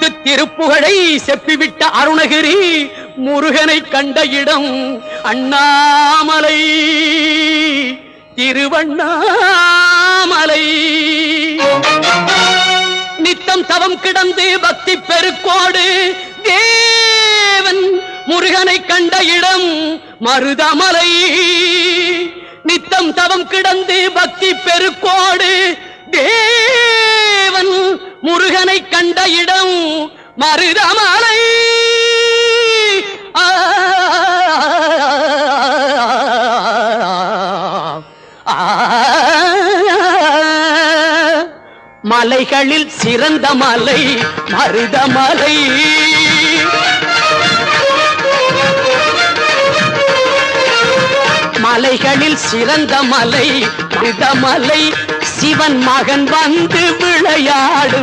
முத்து திருப்புகழை செப்பிவிட்ட அருணகிரி முருகனை கண்ட இடம் அண்ணாமலை திருவண்ணாமலை. நித்தம் தவம் கிடந்து பக்தி பெருக்கோடு தேவன் முருகனை கண்ட இடம் மருதமலை. நித்தம் தவம் கிடந்து பக்தி பெருக்கோடு தேவன் முருகனை கண்ட இடம் மருதமலை. மலைகளில் சிறந்த மலை மருதமலை. மலைகளில் சிறந்த மலை மருதமலை. சிவன் மகன் வந்து விளையாடும்